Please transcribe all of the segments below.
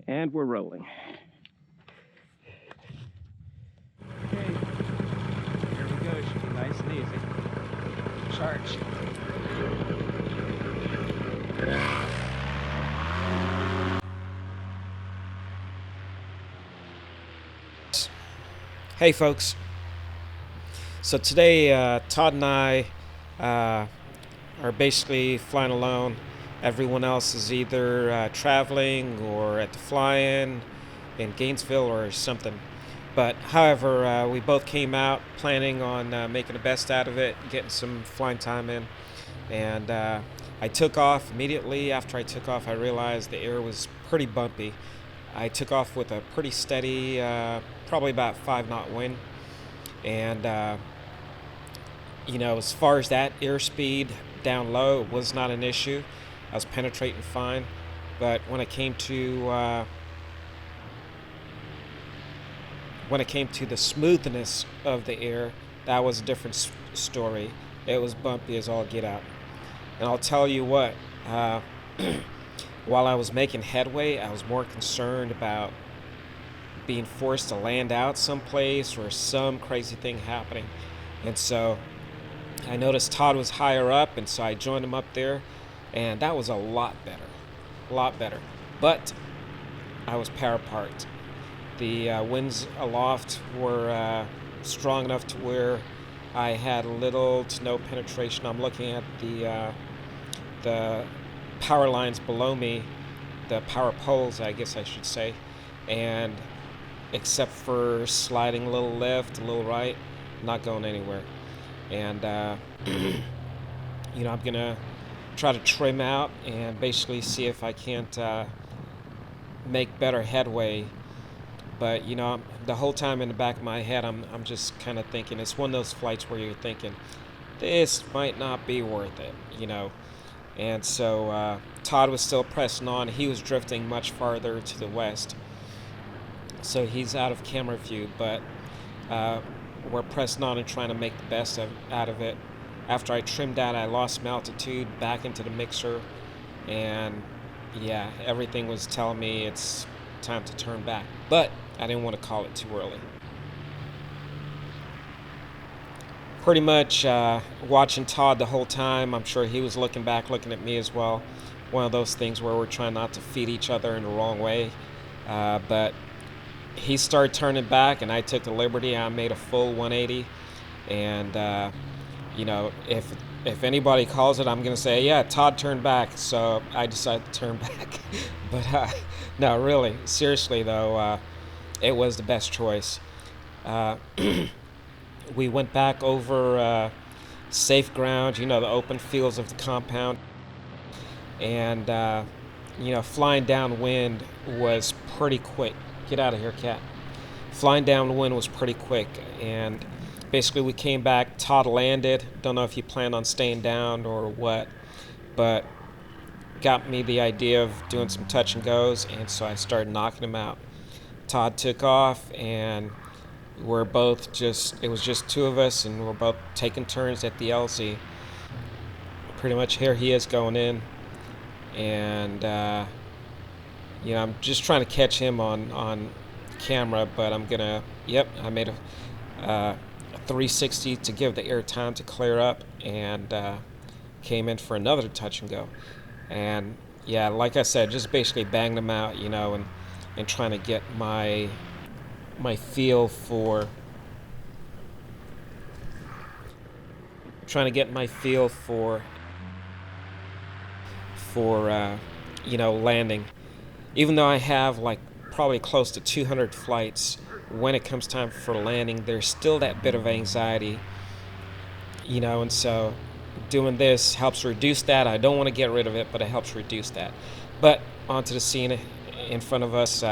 And we're rolling. Okay, here we go. It should be nice and easy. Charge. Hey folks, so today Todd and I are basically flying alone. Everyone else is either traveling or at the fly-in in Gainesville or something. But however, we both came out planning on making the best out of it, getting some flying time in. And I took off immediately. After I took off, I realized the air was pretty bumpy. I took off with a pretty steady, probably about 5 knot wind. And, as far as that airspeed down low, it was not an issue. I was penetrating fine. But when it came to the smoothness of the air, that was a different story. It was bumpy as all get out. And I'll tell you what, while I was making headway, I was more concerned about being forced to land out someplace or some crazy thing happening. And so I noticed Todd was higher up, and so I joined him up there, and that was a lot better. But I was power parked. The winds aloft were strong enough to where I had little to no penetration. I'm looking at the power lines below me, the power poles, I guess I should say, and except for sliding a little left, a little right, not going anywhere. And I'm gonna try to trim out and basically see if I can't make better headway. But the whole time in the back of my head, I'm just kind of thinking, it's one of those flights where you're thinking, this might not be worth it, And so Todd was still pressing on. He was drifting much farther to the west, so he's out of camera view. But we're pressing on and trying to make the best out of it. After I trimmed out, I lost some altitude back into the mixer, and yeah, everything was telling me it's time to turn back. But I didn't want to call it too early. Pretty much watching Todd the whole time. I'm sure he was looking back, looking at me as well. One of those things where we're trying not to feed each other in the wrong way. But he started turning back, and I took the liberty. I made a full 180. And, if anybody calls it, I'm going to say, yeah, Todd turned back. So I decided to turn back. But no, really, seriously, though, it was the best choice. We went back over safe ground, the open fields of the compound. And, flying downwind was pretty quick. Get out of here, cat. Flying downwind was pretty quick. And basically we came back. Todd landed. Don't know if he planned on staying down or what. But got me the idea of doing some touch and goes. And so I started knocking him out. Todd took off, and it was just two of us, and we're both taking turns at the LZ. Pretty much here he is going in, and I'm just trying to catch him on camera, but I made a 360 to give the air time to clear up, and came in for another touch and go. And yeah, like I said, just basically banged him out, and trying to get my feel for landing. Even though I have probably close to 200 flights, when it comes time for landing, there's still that bit of anxiety, and so doing this helps reduce that. I don't want to get rid of it, but it helps reduce that. But onto the scene in front of us.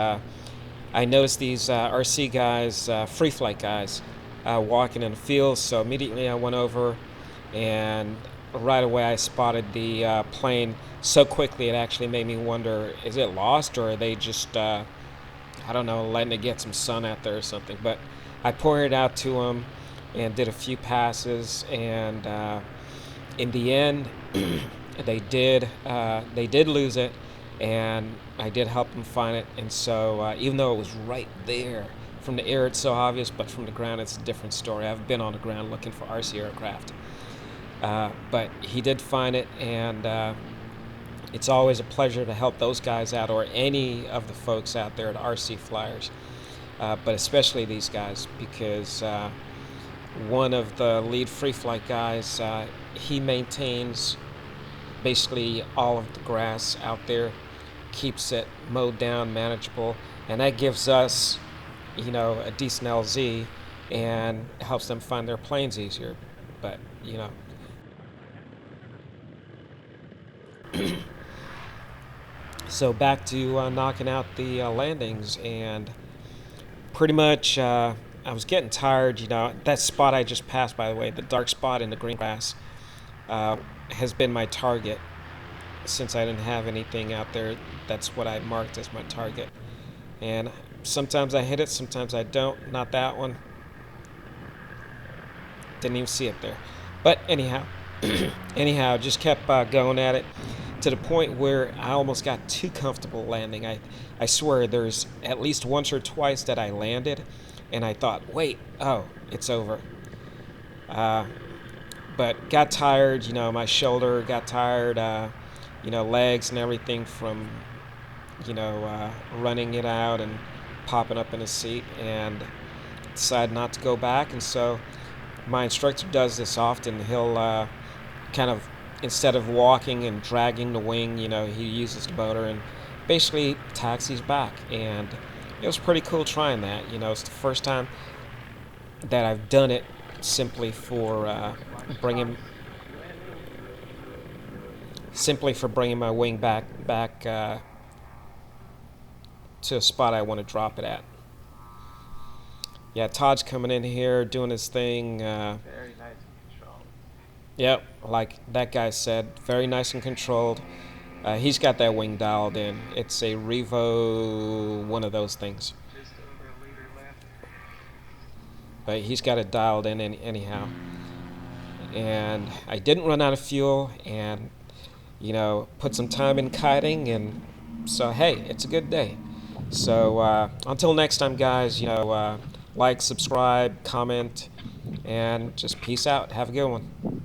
I noticed these RC guys, free flight guys, walking in the field, so immediately I went over, and right away I spotted the plane so quickly it actually made me wonder, is it lost, or are they just, letting it get some sun out there or something? But I pointed out to them and did a few passes, and in the end, they did lose it. and I did help him find it. And so, even though it was right there from the air, it's so obvious, but from the ground, it's a different story. I've been on the ground looking for RC aircraft, but he did find it, and it's always a pleasure to help those guys out, or any of the folks out there at RC Flyers, but especially these guys, because one of the lead free flight guys, he maintains basically all of the grass out there, keeps it mowed down, manageable, and that gives us, a decent LZ, and helps them find their planes easier. But so back to knocking out the landings, and pretty much I was getting tired. That spot I just passed, by the way, the dark spot in the green grass, uh, has been my target since I didn't have anything out there. That's what I marked as my target. And sometimes I hit it, sometimes I don't. Not that one. Didn't even see it there. But anyhow, just kept going at it to the point where I almost got too comfortable landing. I swear there's at least once or twice that I landed and I thought, wait, oh, it's over. Uh, but got tired, my shoulder got tired, legs and everything from, running it out and popping up in a seat, and decided not to go back. And so my instructor does this often. He'll kind of, instead of walking and dragging the wing, he uses the motor and basically taxis back. And it was pretty cool trying that. It's the first time that I've done it simply for bringing bringing my wing back to a spot I want to drop it at. Yeah, Todd's coming in here doing his thing. Very nice and controlled. Yep, like that guy said, very nice and controlled. He's got that wing dialed in. It's a Revo, one of those things. Just over a liter left. But he's got it dialed in anyhow. And I didn't run out of fuel, and put some time in kiting, and so hey, it's a good day. So until next time, guys, like, subscribe, comment, and just peace out. Have a good one.